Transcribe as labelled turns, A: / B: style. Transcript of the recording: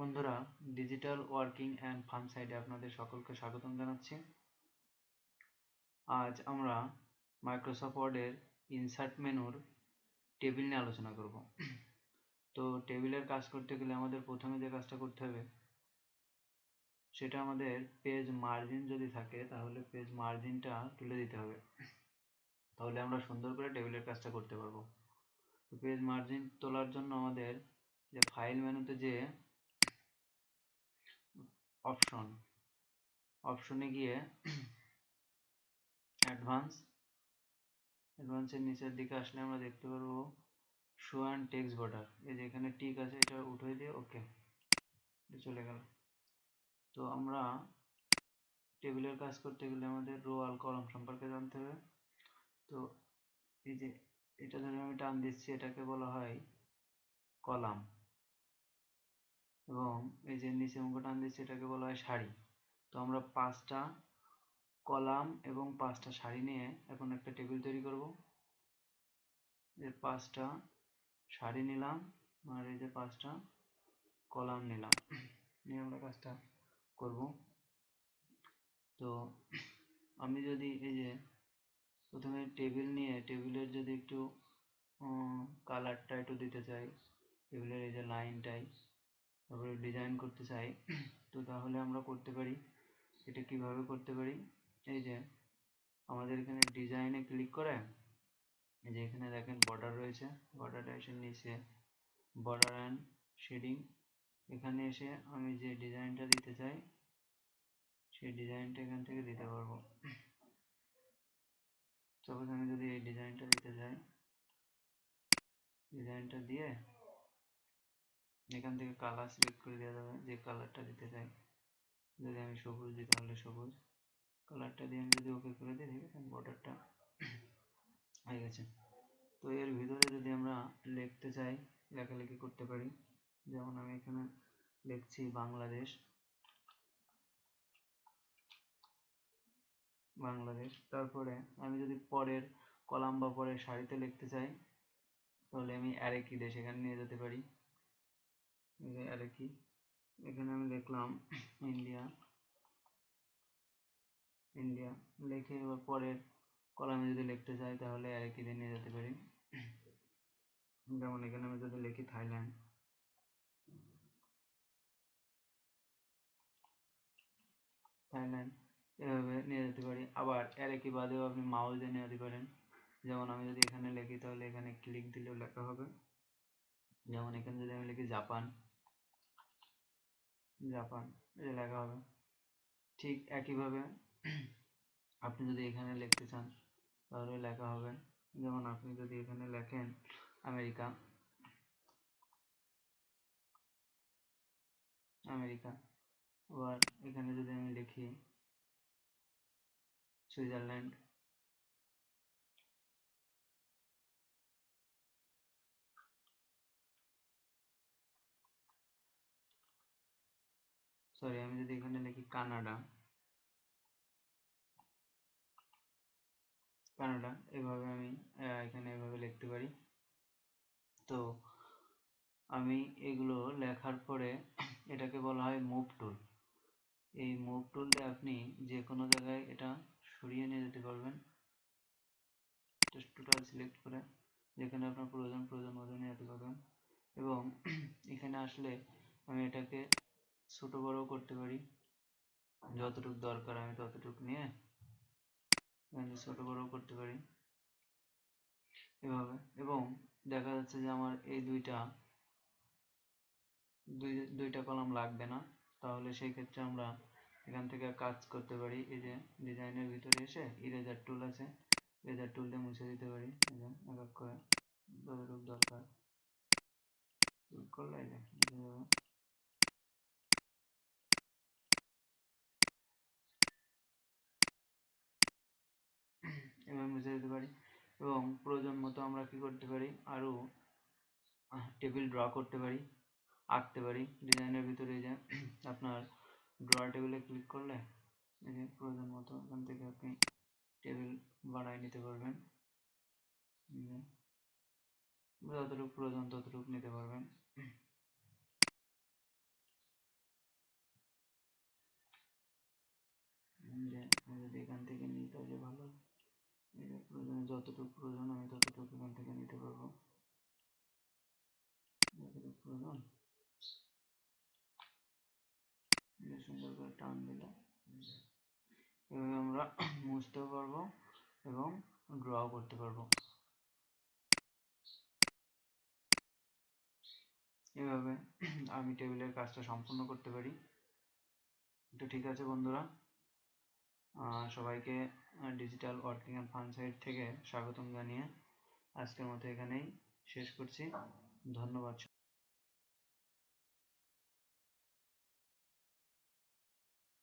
A: বন্ধুরা, digital working and fun সাইটে আপনাদের সকলকে স্বাগতম জানাচ্ছি। আজ আমরা মাইক্রোসফট ওয়ার্ডের ইনসার্ট মেনুর টেবিল নিয়ে আলোচনা করব। তো টেবিলের কাজ করতে গেলে আমাদের প্রথমে যে কাজটা করতে হবে সেটা আমাদের পেজ মার্জিন যদি থাকে তাহলে পেজ মার্জিনটা তুলে দিতে হবে, তাহলে আমরা সুন্দর করে টেবিলের কাজটা করতে পারবো। তো পেজ মার্জিন তোলার জন্য আমাদের যে ফাইল মেনুতে যে অপশনে গিয়ে অ্যাডভান্সের নিচের দিকে আসলে আমরা দেখতে পারবো শো অ্যান্ড টেক্সট বর্ডার। এই যে এখানে টিক আছে, এটা উঠিয়ে দিয়ে ওকে চলে গেল। তো আমরা টেবিলের কাজ করতে গেলে আমাদের রো আর কলাম সম্পর্কে জানতে হবে। তো এই যে এটা ধরে আমি টান দিচ্ছি, এটাকে বলা হয় কলাম, এবং এই যে নিচে অঙ্ক টান দিচ্ছি এটাকে বলা হয় সারি। তো আমরা 5টা কলাম এবং 5টা সারি নিয়ে এখন একটা টেবিল তৈরি করব। যে 5টা সারি নিলাম আর এই যে 5টা কলাম নিলাম, নিয়ে আমরা কাজটা করব। তো আমি যদি এই যে প্রথমে টেবিল নিয়ে টেবিলের যদি একটু কালারটা একটু দিতে চাই, টেবিলের এই যে লাইনটাই, তারপরে ডিজাইন করতে চাই, তো তাহলে আমরা করতে পারি। এটা কিভাবে করতে পারি, এই যে আমাদের এখানে ডিজাইনে ক্লিক করে এই যে এখানে দেখেন বর্ডার রয়েছে, বর্ডারটা এসে নিচে বর্ডার অ্যান্ড শেডিং, এখানে এসে আমি যে ডিজাইনটা দিতে চাই সেই ডিজাইনটা এখান থেকে দিতে পারবো। সাপোজ আমি যদি এই ডিজাইনটা দিতে চাই, ডিজাইনটা দিয়ে এখান থেকে কালার সিলেক্ট করে দেওয়া যাবে, যে কালারটা দিতে চাই। যদি আমি সবুজ দিই তাহলে সবুজ কালারটা দিয়ে আমি যদি ওকে করে দিই, দেখেন বর্ডারটা হয়ে গেছে। তো এর ভিতরে যদি আমরা লিখতে চাই, লেখালেখি করতে পারি। যেমন আমি এখানে লিখছি বাংলাদেশ, তারপরে আমি যদি পরের কলাম বা পরের সারিতে লিখতে চাই তাহলে আমি অ্যারে কি দিয়ে সেখানে নিয়ে যেতে পারি। অ্যারে কি, এখানে আমি লিখলাম ইন্ডিয়া, লিখে এবার পরের কলামে যদি লিখতে চাই তাহলে অ্যারে কি দিয়ে নিয়ে যেতে পারি। যেমন এখানে আমি যদি লিখি থাইল্যান্ড, এভাবে নিয়ে যেতে পারি। আবার অ্যারে কি বাদেও আপনি মাউস দিয়ে নিয়ে যেতে পারেন। যেমন আমি যদি এখানে লিখি তাহলে এখানে ক্লিক দিলেও লেখা হবে। যেমন এখানে যদি আমি লিখি জাপান, এটা লেখা হবে। ঠিক একইভাবে আপনি যদি এখানে লিখতে চান তাহলে লেখা হবে। যেমন আপনি যদি এখানে লেখেন আমেরিকা, আবার এখানে যদি আমি লিখি সুইজারল্যান্ড, আমি যদি এখানে লিখি কানাডা, এভাবে আমি এখানে এভাবে লিখতে পারি। তো আমি এগুলো লেখার পরে এটাকে বলা হয় মুভ টুল। এই মুভ টুল দিয়ে আপনি যে কোনো জায়গায় এটা সরিয়ে নিয়ে যেতে পারবেন, জাস্ট টোটাল সিলেক্ট করে যেখানে আপনার প্রয়োজন মতো নিয়ে যেতে পারবেন। এবং এখানে আসলে আমি এটাকে ছোট বড় করতে পারি, যতটুকু দরকার আমি ততটুকু নিয়ে ছোট বড় করতে পারি এভাবে। এবং দেখা যাচ্ছে যে আমার এই দুইটা কলাম লাগবে না, তাহলে সেই ক্ষেত্রে আমরা এখান থেকে কাজ করতে পারি। এই যে ডিজাইনের ভিতরে এসে ইরেজার টুল আছে, ইরেজার টুল দিয়ে মুছে দিতে পারি। এই যে এক এক করে যতটুকু দরকার করলে এই যে মুছে যাবে, এভাবে মুছে দিতে পারি। এবং প্রয়োজন মতো আমরা কি করতে পারি, আরো টেবিল ড্র করতে পারি, আঁকতে পারি ডিজাইনের ভিতরে। যে আপনার ড্রয়ার টেবিলে ক্লিক করলে এই যে প্রয়োজন মতো এখান থেকে আপনি টেবিল বানায় নিতে পারবেন, যতটুকু প্রয়োজন ততটুকু নিতে পারবেন। প্রয়োজনে যতটুকু প্রয়োজন আমি ততটুকু এখান থেকে নিতে পারবো, যতটুকু প্রয়োজন সুন্দর করে টান দিলে এভাবে আমরা মুছতেও পারবো এবং ড্রও করতে পারবো। এভাবে আমি টেবিলের কাজটা সম্পূর্ণ করতে পারি। তো ঠিক আছে বন্ধুরা, সবাইকে digital working and fun site থেকে স্বাগতম জানিয়ে আজকের মতো এখানেই শেষ করছি। ধন্যবাদ।